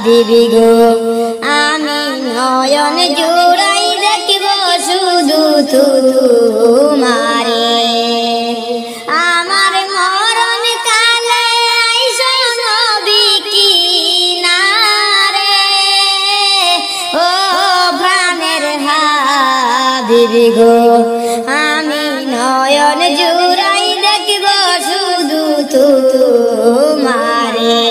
হাবিবি গো আমি নয়ন জুড়াই দেখিব শুধু তোমারে আমার মরণ কালে আইসো নবী কিনারে ও প্রাণের হাবিবি গো আমি নয়ন জুড়াই দেখিব শুধু তোমারে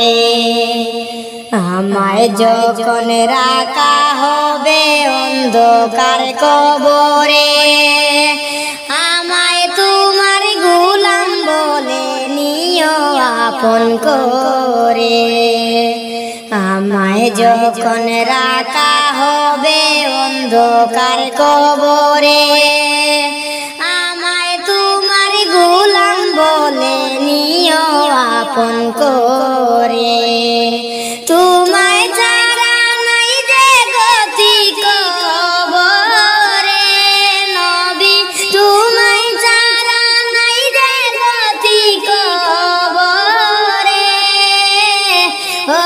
আমায় যখন রাখা হবে অন্ধকার কবরে আমায় তোমার গোলাম বলে নিও আপন করে আমায় যখন রাখা হবে অন্ধকার কবরে আমায় তোমার গোলাম বলে নিও আপন করে তোমায় ছাড়া নাই যে গতি কবরে নবী তোমায় ছাড়া নাই যে গতি কবরে ও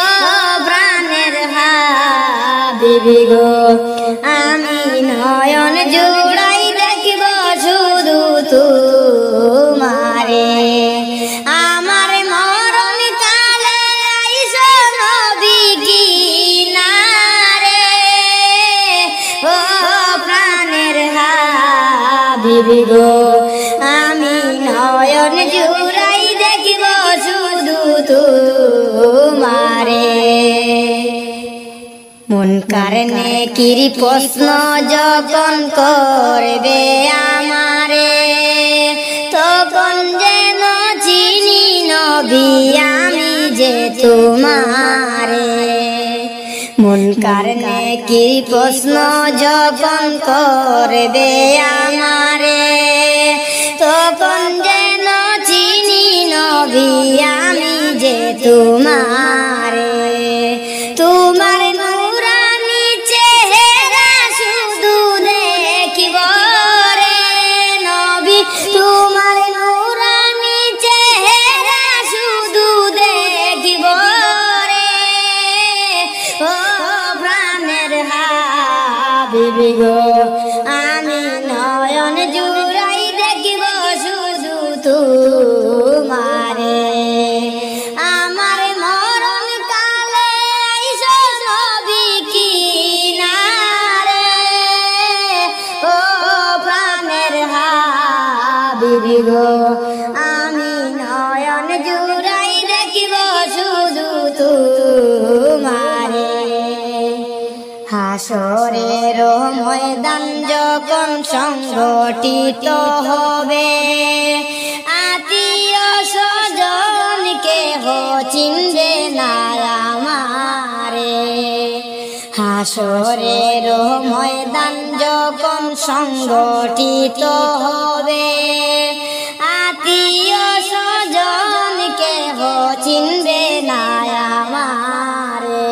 প্রাণের হাবিবি গো আমি নয়ন জুড়াই দেখিব শুধু তোমারে আমার মরণ কালে আইসো নবী কিনারে ও প্রাণের হাবিবি গো আমি নয়ন জুড়াই দেখিব শুধু তোমারে মন কারণে কিরি প্রশ্ন যখন করবে আমারে তখন যেন চিনি নবী আমি যে তোমারে মন কারণে কিরি প্রশ্ন যখন করবে আমারে তখন যেন চিনি নবী আমি যে তোমারে তোমার নুরানি চেহারা শুধু দেখিব রে নবী তোমার নুরানি চেহারা শুধু দেখিব রে ও প্রাণের হাবিবি গো আমি নয়ন জুড়াই দেখিব শুধু তোমারে আমার মরণ কালে আইসো নবী কিনারে ও প্রাণের হাবিবি গো আমি নয়ন জুড়াই দেখিব শুধু তোমারে হাসরের ময়দান যখন সংগঠিত হবে আত্মীয় স্বজন কেহ চিনবে না আমারে হাসরের ময়দান যখন সংগঠিত হবে আত্মীয় স্বজন কেহ চিনবে না আমারে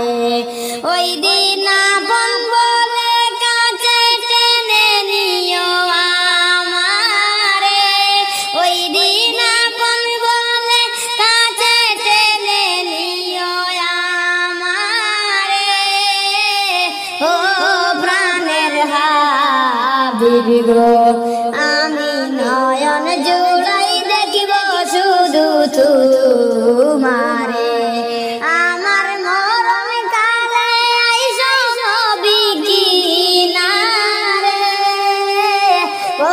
ওই দিন আপন বলে কাছে টেনে নিও আমারে ওই দিন আপন বলে কাছে টেনে নিও আমারে ও প্রাণের হাবিবি গো আমি নয়ন জুড়াই দেখিব শুধু তোমারে আমার মরণ কালে আইসো নবী কিনারে ও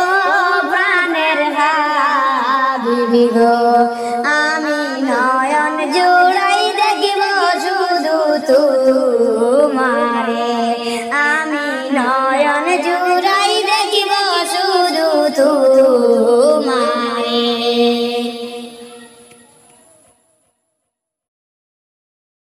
প্রাণের হাবিবি গো